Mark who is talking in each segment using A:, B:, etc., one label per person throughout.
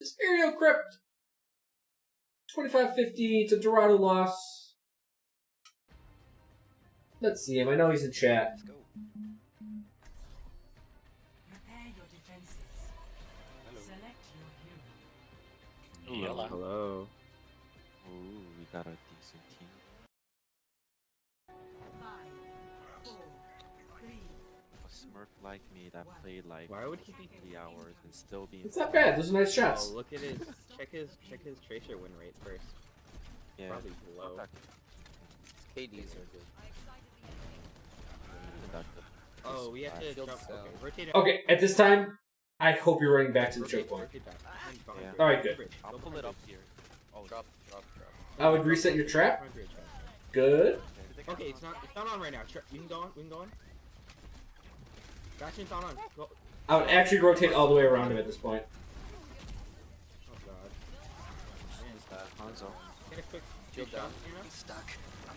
A: It's AeroCrypt. 2550. It's a Dorado loss. Let's see him. I know he's in chat.
B: Let's go.
C: Hello.
D: Hello.
C: Ooh, we got a decent team. A Smurf like me that played like
D: Why would he be
C: 3 hours and still be.
A: It's not bad. Those are nice
D: Oh,
A: shots.
D: look at his check his tracer win rate first.
C: Yeah.
D: Probably low.
B: KDs are good.
D: Oh, we have to
B: Shield
D: jump.
B: cell.
D: Okay, rotate.
A: Okay, at this time, I hope you're running back to the choke
D: Rotate,
A: point.
D: rotate back.
C: Yeah.
A: Alright, good.
C: I'll pull it up here. Oh,
B: Drop.
A: I would reset your trap. Good.
D: Okay, it's not on right now. We can go on. Bastion's not on. Go.
A: I would actually rotate all the way around him at this point.
D: Oh god.
C: Hanzo.
D: Get a quick
B: Shield
D: shot,
B: down.
D: Anna.
B: I'm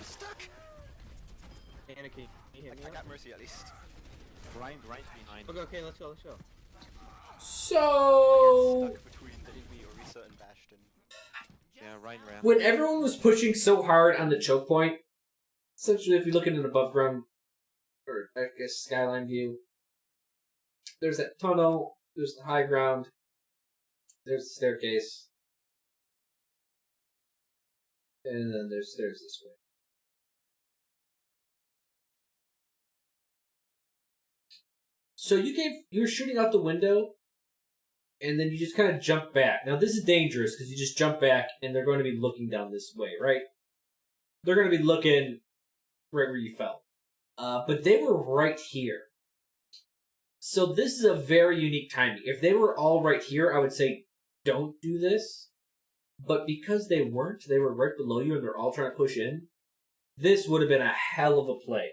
B: stuck.
D: Anna, can you hit me?
B: I got Mercy at least.
C: Ryan's behind.
D: Okay, let's go.
A: So,
B: Stuck between me or Risa and Bastion.
C: Yeah, Ryan ran.
A: when everyone was pushing so hard on the choke point, essentially if we look at an above ground, or I guess skyline view, there's that tunnel, there's the high ground, there's the staircase, and then there's stairs this way. So you were shooting out the window, and then you just kind of jump back. Now this is dangerous because you just jump back, and they're going to be looking down this way, right? They're going to be looking right where you fell. But they were right here. So this is a very unique timing. If they were all right here, I would say don't do this. But because they weren't, they were right below you, and they're all trying to push in, this would have been a hell of a play.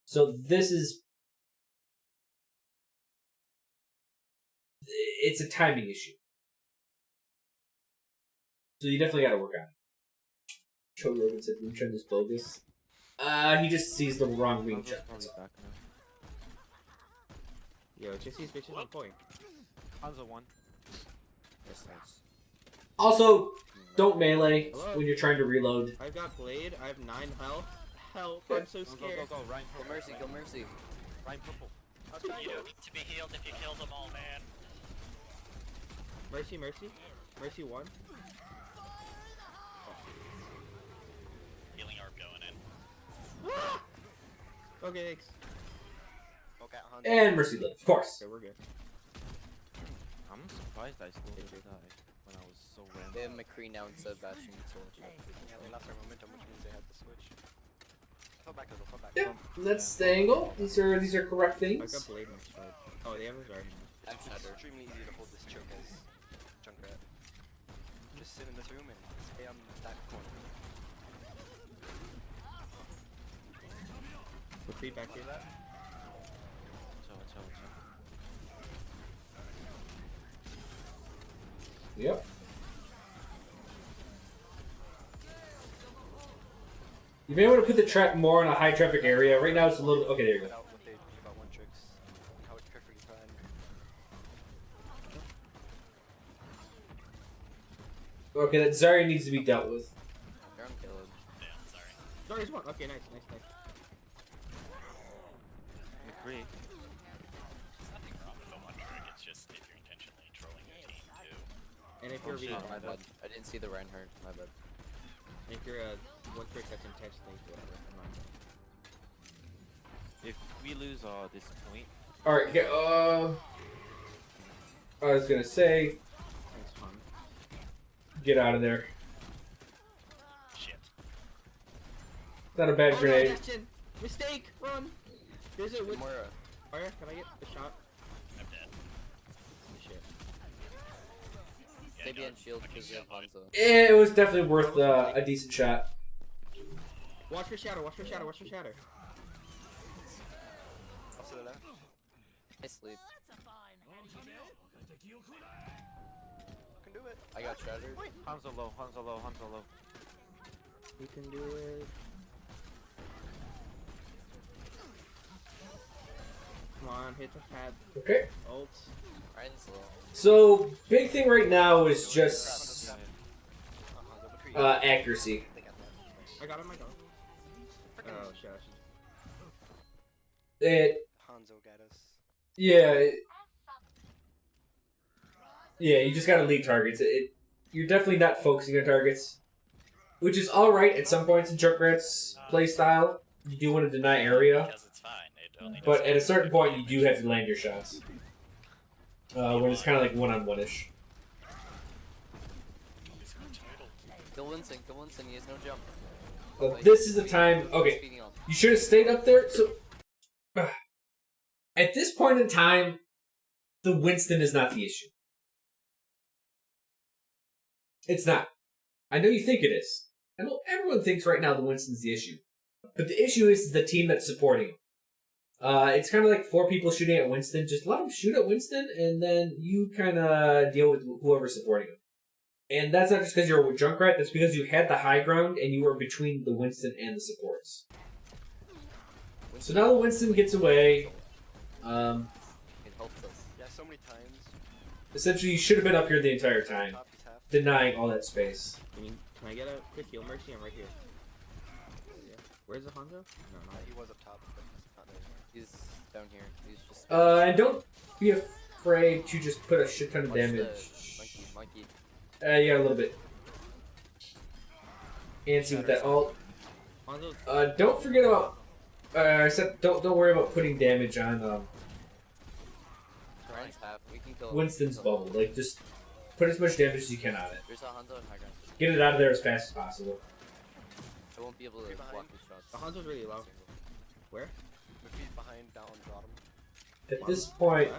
A: So this is... It's a timing issue. So you definitely got to work on it. Chro Rogan said room trend is bogus. He just sees the wrong ring
C: Hanzo's
A: check.
C: probably back now.
D: Yo, just these bitches on point.
C: Hanzo won.
D: That's nice.
A: Also, don't melee when you're trying to reload.
D: I've got blade. I have 9 health. Help! I'm so
C: Go,
D: scared.
C: go, Ryan
B: Go
C: purple.
B: Mercy.
C: Ryan purple.
E: You don't need to be healed if you kill them all, man.
D: Mercy 1.
E: Healing orb going in.
D: Okay, thanks.
B: Okay, Hanzo.
A: And Mercy live, of course.
D: Okay, we're good.
C: I'm surprised I still didn't die when I was so random.
B: They have McCree now instead of Bastion, so...
F: Yeah, they lost their momentum, which means they had to switch. Fall back.
A: Yep, that's the angle. These are correct
D: I've
A: things.
D: got blade next turn. Oh, they have his arm.
B: I'm
F: It's
B: Shatter.
F: extremely easy to hold this choke as Junkrat. Just sit in this room and spam that corner.
D: Retreat back here.
C: Chill.
A: Yep. You may want to put the trap more in a high traffic area. Right now it's a little... Okay, there you go.
F: Without what they think about one tricks, how it's perfectly timed.
A: Okay, that Zarya needs to be dealt with.
B: Here I'm killed.
E: Yeah, sorry.
D: Sorry, one. Okay, nice.
C: McCree.
E: There's nothing wrong with a one trick, it's just if you're intentionally trolling your team too.
D: And if you're
C: shit.
D: reading,
B: My bad. I didn't see the Reinhardt. My bad.
D: if you're a one trick that's intentionally whatever. I'm not.
C: If we lose this point,
A: Alright, I was gonna say,
D: Thanks, Tom.
A: get out of there.
E: Shit.
A: Not a bad
D: Oh,
A: grenade.
D: no, Bastion! Mistake! Run! There's a with
B: Moira.
D: Fire, can I get a shot?
E: I'm dead.
D: Shit.
E: Yeah,
B: Stay
E: no,
B: behind shield
E: fucking
B: because you have
E: got it.
B: Hanzo.
A: It was definitely worth a decent shot.
D: Watch for shatter.
F: Off to the left.
B: I sleep.
F: Can do it.
B: I got shattered.
C: Hanzo low.
D: You can do it. Come on, hit the pad.
A: Okay.
D: Ult.
F: Ryan's low.
A: So big thing right now is just accuracy.
F: They got that.
D: I got him, I got him.
F: Frickin'
D: Oh, shit.
A: It
F: Hanzo got us.
A: yeah. Yeah, you just gotta lead targets. You're definitely not focusing on targets, which is all right at some points in Junkrat's playstyle. You do want to deny area,
E: Because it's fine. It only
A: but
E: does
A: at a certain point, you
E: damage.
A: do have to land your shots. When it's kind of like one-on-one-ish.
F: Kill Winston, he has no jump.
A: But this is the time. Okay,
F: Speeding up.
A: you should have stayed up there. So at this point in time, the Winston is not the issue. It's not. I know you think it is. I know everyone thinks right now the Winston's the issue. But the issue is the team that's supporting him. It's kind of like 4 people shooting at Winston. Just let them shoot at Winston, and then you kind of deal with whoever's supporting him. And that's not just because you're with Junkrat. That's because you had the high ground, and you were between the Winston and the supports. So now the Winston gets away.
F: It helps us. Yeah, so many times.
A: Essentially, you should have been up here the entire time,
F: Top is half.
A: denying all that space.
D: Can I get a quick heal, Mercy? I'm right here. Yeah. Where's the Hanzo? No, not
F: He was up top, but he's not there. He's down here. He's just.
A: And don't be afraid to just put a shit ton of
F: Watch the
A: damage.
F: monkey.
A: Yeah, a little bit. Antsy with that ult.
D: Hanzo.
A: Don't forget about. Don't worry about putting damage on
F: Ryan's half. We can kill him.
A: Winston's bubble. Like, just put as much damage as you can on it.
F: There's a Hanzo and high ground.
A: Get it out of there as fast as possible.
F: I won't be able to block his shots.
D: The Hanzo's really low. Where?
F: McPhee's behind, down, bottom.
A: At this point,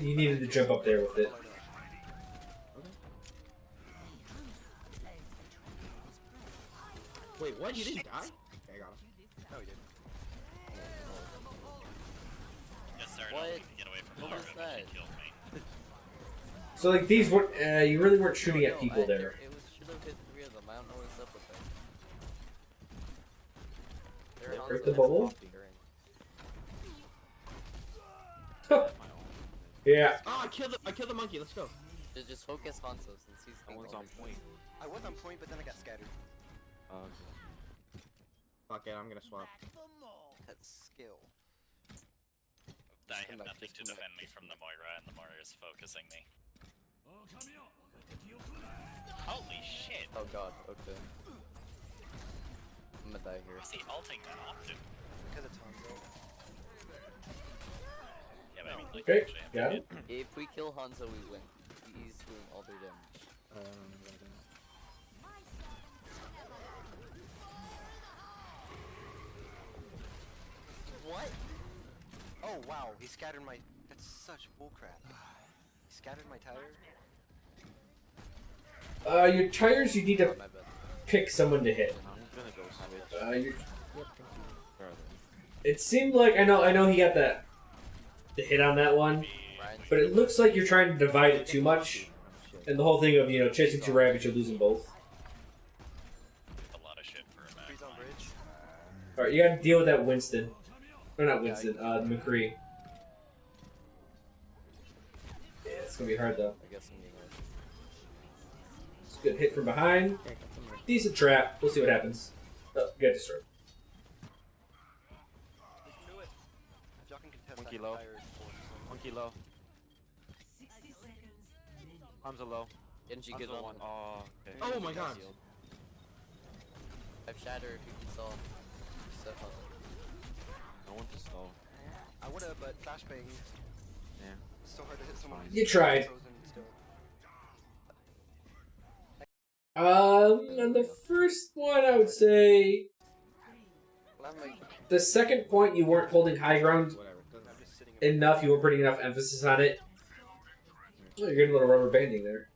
A: you needed to jump up there with it.
D: Wait, what? You didn't die? Okay, I got him.
F: No, he didn't.
E: Yes, sir.
F: What?
E: Don't let me get away from
F: What was
E: Chro.
F: that?
E: He killed me.
A: So, like, these weren't. You really weren't shooting at people there.
F: It was should have hit 3 of them. I don't know what's up with that.
A: Yeah, break the bubble. Yeah.
D: Oh, I killed the monkey. Let's go.
F: Just focus Hanzo since he's
C: That one's on point.
F: I was on point, but then I got scattered.
D: Fuck it, I'm gonna swap.
F: That's skill.
E: I have
F: Come back,
E: nothing
F: just
E: to
F: come back,
E: defend me
F: just
E: from
F: come
E: the Moira, and the Moira is focusing me. Holy shit!
F: Oh god, okay. I'm gonna die here.
E: Why is he ulting that often?
F: Because it's Hanzo.
E: Yeah, but I mean, like,
A: Okay,
E: actually have to
A: got
E: hit.
A: it.
F: If we kill Hanzo, we win. He's doing all their damage. What? Oh wow, he scattered my. That's such bullcrap. He scattered my tire.
A: Your tires, you need to
F: Oh, my bad.
A: pick someone to hit.
C: I'm gonna go switch.
A: You're, it seemed like I know he got the hit on that one,
F: Ryan,
A: but it looks like you're trying to divide it too much, and the whole thing of chasing 2 rabbits, you're losing both.
E: A lot of shit for a
F: freeze on
E: Mac.
F: bridge.
A: All right, you got to deal with that Winston, or not Winston, McCree. Yeah, it's gonna be hard though.
F: I guess I'm getting it.
A: It's a good hit from behind, decent trap. We'll see what happens. Oh, get destroyed.
F: We can do it. If y'all can contest
C: Monkey
F: that
C: low.
F: tire,
C: Monkey low. Hamza low.
F: Genji
C: Hamza
F: good on
C: one.
F: him.
C: Oh, okay.
D: Oh my god.
F: I've shattered if you can saw. So,
C: No one to slow.
F: I would've, but flashbang.
C: Yeah.
F: It's so hard to hit someone.
C: Fine.
A: You tried.
F: Frozen still.
A: On the first one, I would say
F: Well, I'm like,
A: the second point you weren't holding high ground
D: Whatever. Doesn't
F: I'm just sitting.
A: enough. You weren't putting enough emphasis on it. Oh, you're getting a little rubber banding there.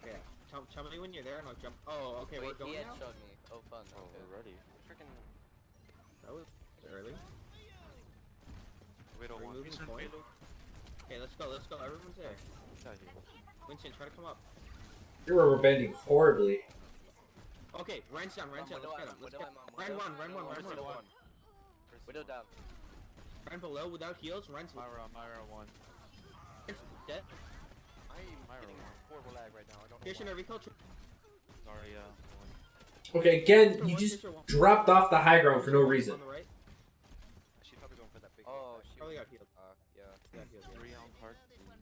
D: Yeah. Tell me when you're there and I'll jump. Oh, okay,
F: Wait,
D: we're going
F: he
D: now?
F: headshot me. Oh, fun.
C: Oh,
F: Okay.
C: we're ready.
F: Freaking.
D: That was early.
C: We don't
D: We're
C: want
D: moving
C: mission
D: point.
C: payload.
D: Okay, let's go. Everyone's there.
C: Get here.
D: Winston, try to come up.
A: You're rubber banding horribly.
D: Okay, Ryan's down. Let's get him. Let's get him. Ryan one.
F: Widow down.
D: Run below without heals. Run's
C: Myra 1.
D: dead.
F: I'm getting horrible lag right now. I don't know
D: Pierce in
F: why.
D: a recall.
C: Sorry,
A: Okay, again, you just dropped off the high ground for no reason.
D: On the right.
F: She's probably going for that big.
B: Oh,
F: hit.
B: she
D: Probably got healed.
B: yeah.
D: Got healed. Yeah.
C: 3 on card, please. I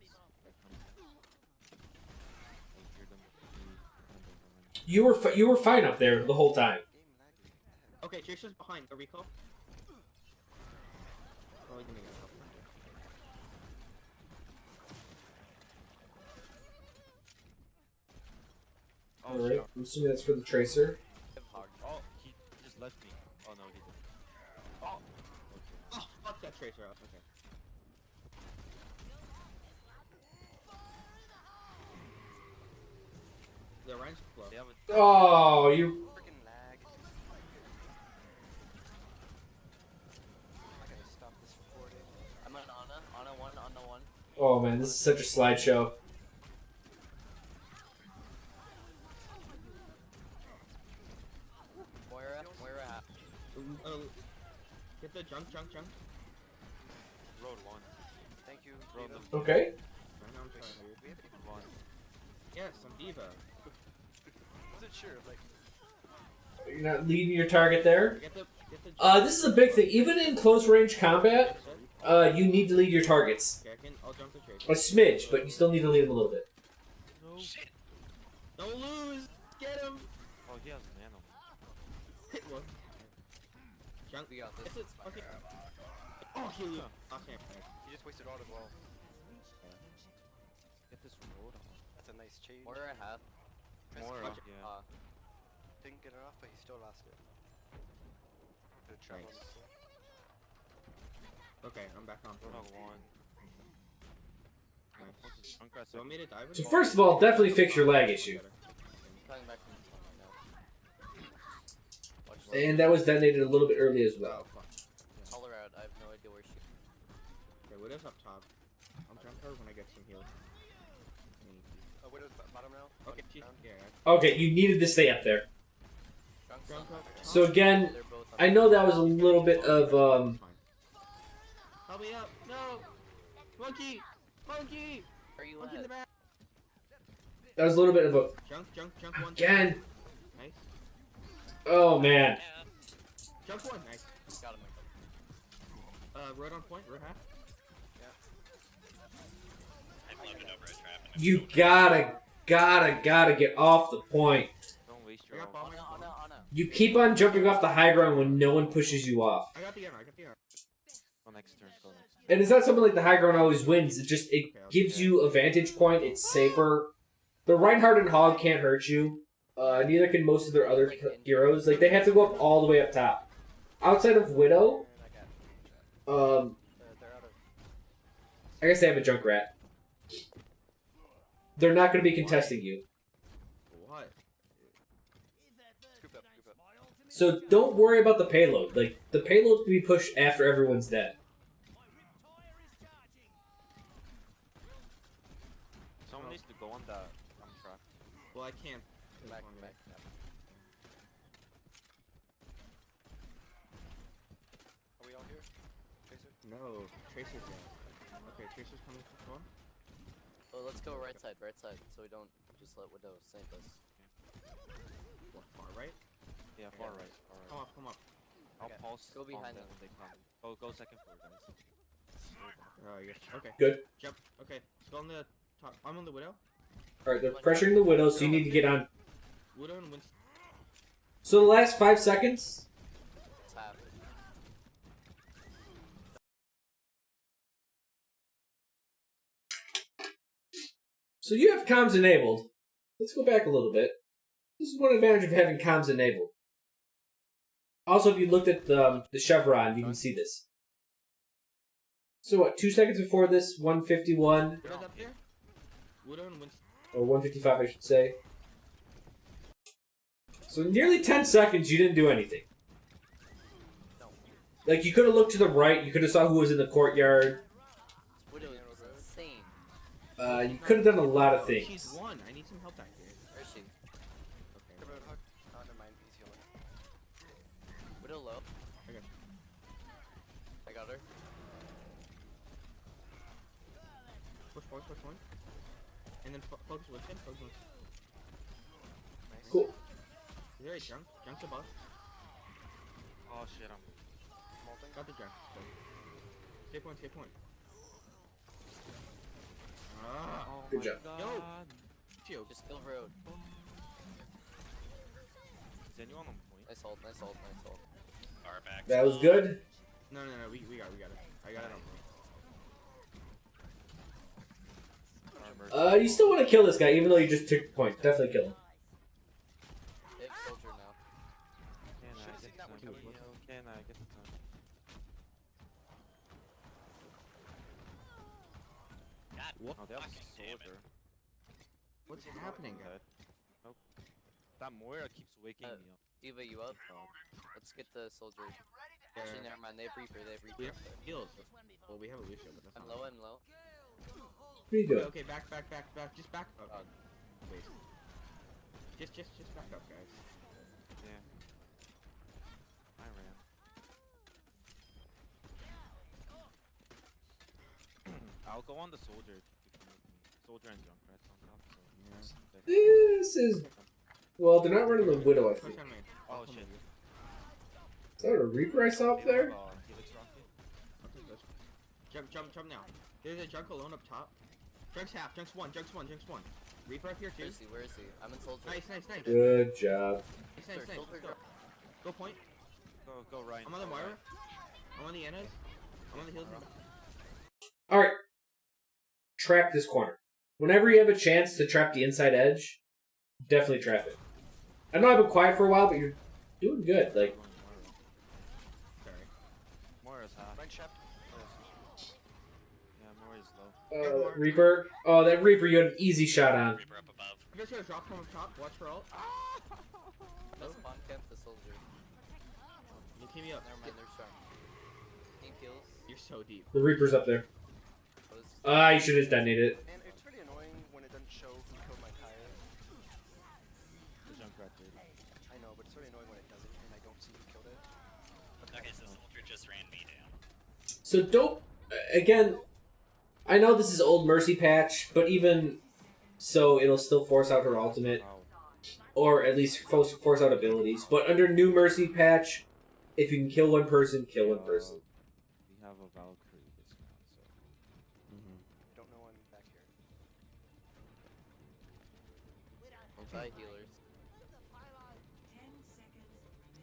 C: hear them.
A: You were fine up there the whole time.
F: Game lag.
D: Okay, Tracer's behind. A recall. Probably gonna get help.
C: Oh,
A: Alright,
C: shit.
A: I'm assuming that's for the Tracer.
C: Oh, he just left me. Oh no, he didn't. Oh! Okay.
D: Oh, fuck that Tracer up. Okay. The Ryan's slow.
C: They have a
A: Oh, you.
F: Freaking lag. I gotta stop this recording.
B: I'm on Ana 1, Ana 1.
A: Oh man, this is such a slideshow.
B: Moira half.
D: Get the junk.
C: road 1.
F: Thank you.
C: Road
F: Diva.
C: them.
A: Okay.
D: I know I'm trying here.
F: We have any-
C: 1.
D: Yes, I'm Diva.
F: wasn't sure. Like,
A: You're not leading your target there.
D: Get the
A: This is a big thing. Even in close range combat, you need to lead your targets.
D: Okay, I'll jump the
A: A
D: Tracer.
A: smidge, but you still need to lead them a little bit.
C: No.
D: Don't lose! Get him!
C: Oh, he has nano.
D: Well, junk.
B: We got this.
D: It's okay. Oh, heal you. Okay.
F: he just wasted all as well.
C: Get this road on.
F: That's a nice change.
B: Moira half.
C: Moira, yeah.
F: Didn't get it off, but he still lost it. Good try.
D: Nice. Okay, I'm back on.
C: Road on 1.
D: Nice.
C: Junkrat
D: So I made it dive.
A: So first of all, definitely fix your lag issue.
B: I'm coming back from this one right now. Watch left.
A: And that was detonated a little bit early as
D: Oh,
A: well.
D: fuck.
B: Call her out. I have no idea where she.
D: Okay, Widow's up top. I'll jump her when I get some heals.
F: Widow's bottom now.
D: Okay, she's
F: Down.
D: yeah.
A: Okay, you needed to stay up there.
B: Drunk's
D: Drunk
B: on.
D: up.
A: So again,
B: They're both on.
A: I know that was a little bit of
D: Fine. Help me up! No! Monkey! Monkey!
B: Where are you
D: Monkey in the
B: at?
D: back!
A: that was a little bit of a
D: Junk one.
A: again.
D: Nice.
A: Oh man.
D: Jump one. Nice.
B: Got him.
D: Road on point. Road half.
E: I'm loaded over a trap. And
A: You gotta get off the point.
C: Don't waste
D: I
C: your
D: got bomb.
B: Ana.
A: You keep on jumping off the high ground when no one pushes you off.
D: I got the armor.
C: Go next turn, go next turn.
A: And it's not something like the high ground always wins. It gives you a vantage point. It's safer. The Reinhardt and Hog can't hurt you. Neither can most of their other heroes. Like they have to go up all the way up top. Outside of Widow,
F: And I got they're out of.
A: I guess they have a Junkrat. They're not going to be contesting you.
D: What?
F: Scoop up.
A: So don't worry about the payload. Like the payload can be pushed after everyone's dead.
C: Someone needs to go on that track.
D: Well, I can't.
B: Back.
F: Are we all here? Tracer?
D: No. Tracer's there. Okay, Tracer's coming from far.
B: Oh, let's go right side, so we don't just let Widow snipe us.
D: What, far right?
C: Yeah, far right.
D: Come up.
C: I'll
F: Okay.
C: pulse.
B: Go behind
C: them
B: them.
C: when they come. Go second floor, guys.
D: Oh, yes. Okay.
A: Good.
D: Jump. Okay. Go on the top. I'm on the Widow.
A: Alright, they're pressuring the Widow, so you need to get on.
D: Widow and Winston.
A: So the last 5 seconds,
B: It's half.
A: so you have comms enabled. Let's go back a little bit. This is one advantage of having comms enabled. Also, if you looked at the chevron, you can see this. So what, 2 seconds before this, 151,
D: Widow's up there. Widow and Winston.
A: or 155 I should say. So nearly 10 seconds you didn't do anything. Like you could have looked to the right, you could have saw who was in the courtyard.
B: Widow is insane.
A: You could have done a lot of
D: She's
A: things.
D: one. I need some help back here.
B: Where is she?
D: Okay.
F: Come on, Hug. Oh, never mind. He's healing.
B: Widow low.
D: Okay.
B: I got her.
D: Force one. And then focus with him. Focus with him.
F: Nice.
A: Cool.
D: Is there a junk? Junk's above.
C: Oh shit, I'm.
F: Molten.
D: Got the junk. Stay point. Ah.
C: Oh
A: Good
C: my
A: job.
C: God.
D: Shield.
B: Just kill road.
C: Is anyone on point?
B: Nice hold.
E: Arbax.
A: That was good.
D: No. We got it. I got it on point.
C: Armor.
A: You still want to kill this guy, even though you just took the point. Definitely kill him.
B: They have soldier now.
C: Can I
F: Should've
C: get
F: seen that one
C: some
F: coming.
C: heal? Can I get some?
E: God,
C: Oh, they have a
E: fucking damn it.
C: soldier.
D: What's happening, guys?
C: Dead. Nope. That Moira keeps waking me up.
B: Diva, you up? Let's get the soldier. Actually, never mind. They have Reaper.
D: We have heals. Well, we have a Lucio, but that's
B: I'm
D: not.
B: low. I'm low.
A: What are you doing?
D: Okay, back. Just back up. Wait. Just back up, guys.
C: Yeah. I ran. I'll go on the soldier if you can make me. Soldier and Junkrat on top. So.
A: This is... Well, they're not running the Widow, I
D: Push
A: think.
D: on me.
C: Oh
D: I'll come
C: shit.
D: with you.
A: Is that a Reaper I saw up
C: They have,
A: there?
C: Helix rocket.
D: I'll take this. Jump now. There's a junk alone up top. Junk's half. Junk's one. Reaper up here too.
B: Where is he? I'm in soldier.
D: Nice.
A: Good job.
D: Nice.
B: Soldier,
D: Let's go. Go point.
C: Go Ryan.
D: I'm on the Moira. I'm on the Annas. I'm on the heals.
A: Alright. Trap this corner. Whenever you have a chance to trap the inside edge, definitely trap it. I know I've been quiet for a while, but you're doing good. Like,
D: Sorry.
C: Moira's half.
F: Run trap.
C: Yeah, Moira's low.
A: Reaper. Oh, that Reaper you had an easy shot on.
E: Reaper up above.
D: I'm just gonna drop from up top. Watch for ult.
B: Let's spawn camp the soldier.
D: You team me up.
B: Never mind. They're strong. Team kills.
D: You're so deep.
A: The Reaper's up there.
B: What is?
A: You should have detonated it.
F: Man, it's pretty annoying when it doesn't show who killed my tire.
C: The Junkrat did.
F: I know, but it's really annoying when it doesn't and I don't see who killed it.
E: Okay, so soldier just ran me down.
A: So don't... Again, I know this is old Mercy patch, but even so, it'll still force out her ultimate.
C: Wow.
A: Or at least force out abilities. But under new Mercy patch, if you can kill one person, kill one person.
C: We have a Valkyrie this round, so.
F: Don't know I'm back here.
B: We'll try healers.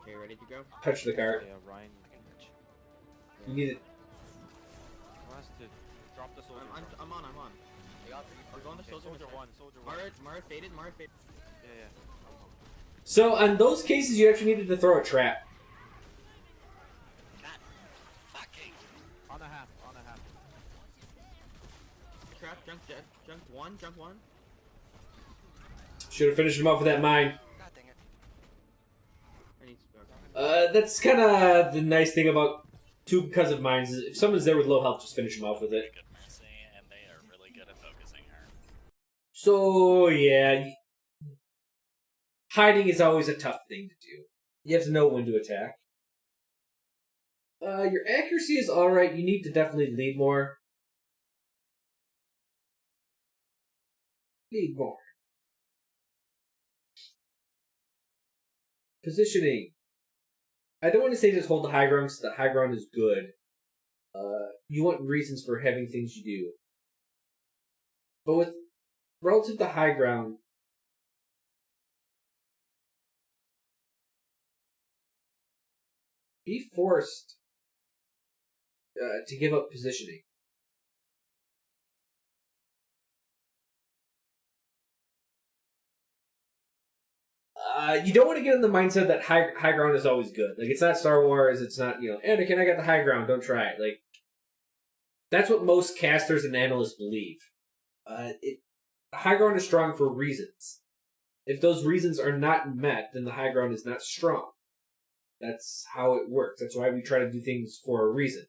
D: Okay, ready to go?
A: Touch the cart.
C: Yeah, Ryan.
A: You need it.
C: Who has to drop the soldier?
D: I'm on.
B: I got
D: We're
B: Reaper.
D: going to
C: Okay,
D: soldier.
C: soldier one.
D: Mara faded.
C: Yeah.
A: So, on those cases, you actually needed to throw a trap.
E: God fucking.
C: On a half.
D: Trap. Junk one.
A: Should have finished him off with that mine.
F: God dang it.
D: I need.
A: That's kind of the nice thing about two because of mines. Is if someone's there with low health, just finish him off with
E: Really
A: it.
E: good mercy, and they are really good at focusing her.
A: So, yeah. Hiding is always a tough thing to do. You have to know when to attack. Your accuracy is alright. You need to definitely lead more. Lead more. Positioning. I don't want to say just hold the high ground because the high ground is good. You want reasons for having things you do. But with relative to high ground, be forced to give up positioning. You don't want to get in the mindset that high ground is always good. Like, it's not Star Wars, it's not, Anakin, I got the high ground, don't try it. Like, that's what most casters and analysts believe. High ground is strong for reasons. If those reasons are not met, then the high ground is not strong. That's how it works. That's why we try to do things for a reason.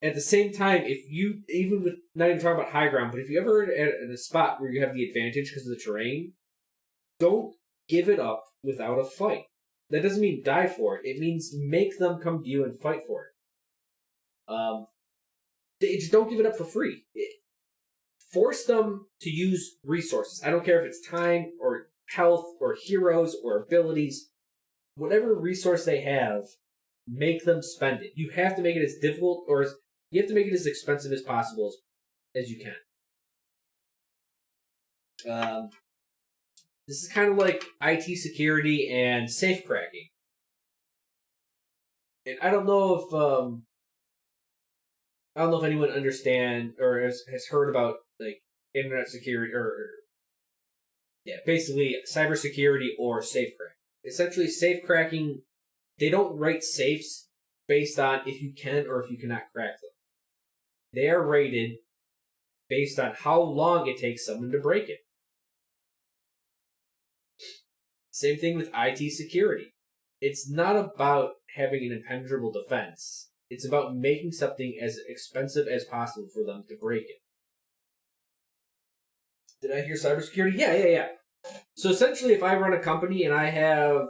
A: At the same time, if you, even with, not even talking about high ground, but if you ever in a spot where you have the advantage because of the terrain, don't give it up without a fight. That doesn't mean die for it. It means make them come to you and fight for it. Just don't give it up for free. force them to use resources. I don't care if it's time or health or heroes or abilities. Whatever resource they have, make them spend it. You have to make it as difficult or you have to make it as expensive as possible as you can. This is kind of like IT security and safe cracking. And I don't know if anyone understands or has heard about like internet security or basically cybersecurity or safe crack. Essentially, safe cracking, they don't write safes based on if you can or if you cannot crack them. They are rated based on how long it takes someone to break it. Same thing with IT security. It's not about having an impenetrable defense. It's about making something as expensive as possible for them to break it. Did I hear cybersecurity? Yeah. So essentially, if I run a company and I have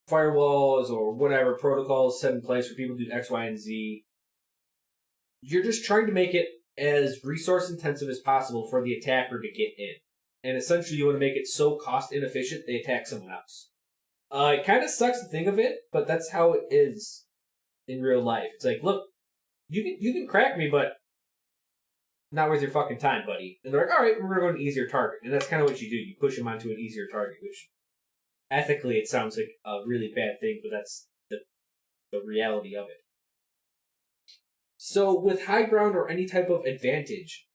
A: firewalls or whatever protocols set in place for people to do X, Y, and Z, you're just trying to make it as resource intensive as possible for the attacker to get in. And essentially, you want to make it so cost inefficient they attack someone else. It kind of sucks to think of it, but that's how it is in real life. It's like, look, you can crack me, but not worth your fucking time, buddy. And they're like, all right, we're going to go to an easier target. And that's kind of what you do. You push them onto an easier target, which ethically it sounds like a really bad thing, but that's the reality of it. So with high ground or any type of advantage,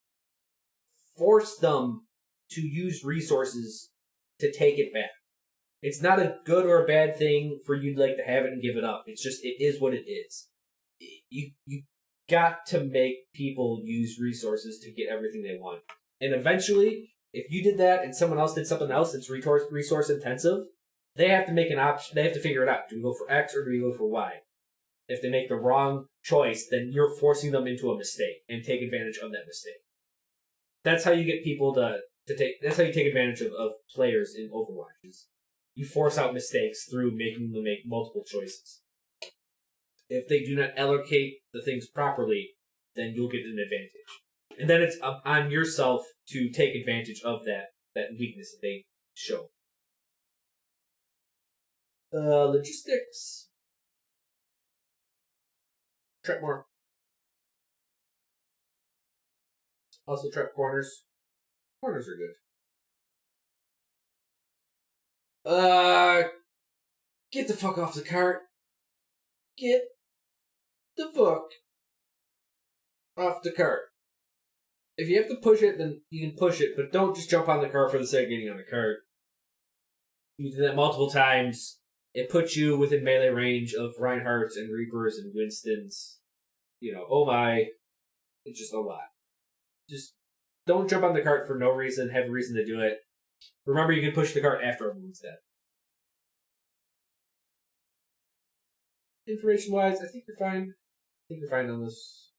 A: force them to use resources to take it back. It's not a good or a bad thing for you like to have it and give it up. It's just, it is what it is. You got to make people use resources to get everything they want. And eventually, if you did that and someone else did something else that's resource intensive, they have to make an option. They have to figure it out. Do we go for X or do we go for Y? If they make the wrong choice, then you're forcing them into a mistake and take advantage of that mistake. That's how you get people to take. That's how you take advantage of players in Overwatch. You force out mistakes through making them make multiple choices. If they do not allocate the things properly, then you'll get an advantage. And then it's on yourself to take advantage of that weakness that they show. Logistics. Trap more. Also trap corners. Corners are good. Get the fuck off the cart. Get the fuck off the cart. If you have to push it, then you can push it, but don't just jump on the cart for the sake of getting on the cart. You do that multiple times. It puts you within melee range of Reinhardts and Reapers and Winstons. You know, oh my. It's just a lot. Just don't jump on the cart for no reason, have a reason to do it. Remember, you can push the cart after everyone's dead. Information-wise, I think you're fine. I think you're fine on this.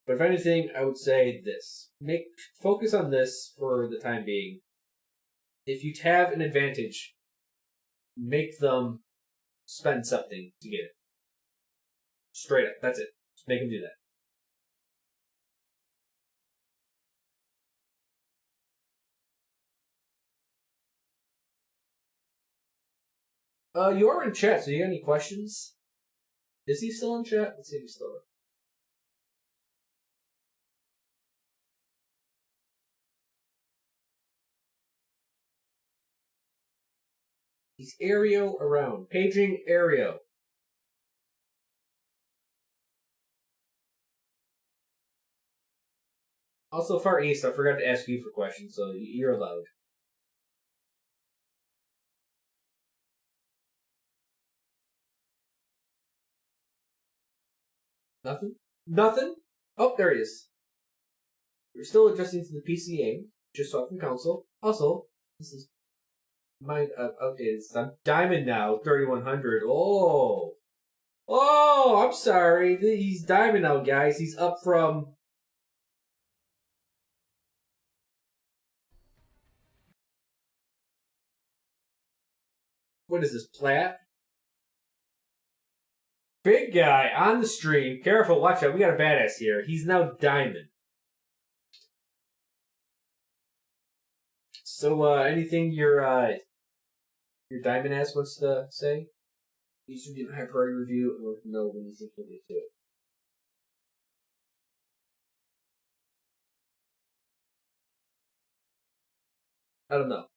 A: But if anything, I would say this. Focus on this for the time being. If you have an advantage, make them spend something to get it. Straight up. That's it. Just make them do that. You are in chat, so you got any questions? Is he still in chat? Let's see if he's still there. He's Aereo around. Paging Aereo. Also, Far East, I forgot to ask you for questions, so you're allowed. Nothing? Nothing? Oh, there he is. We're still adjusting to the PCA, just so from console. Also, this is my updated. I'm Diamond now, 3100. Oh, I'm sorry. He's Diamond now, guys. He's up from. What is this, Plat? Big guy on the stream. Careful, watch out. We got a badass here. He's now diamond. So, anything your diamond ass wants to say? These are high priority review and we'll know when you think you'll get to it. I don't know.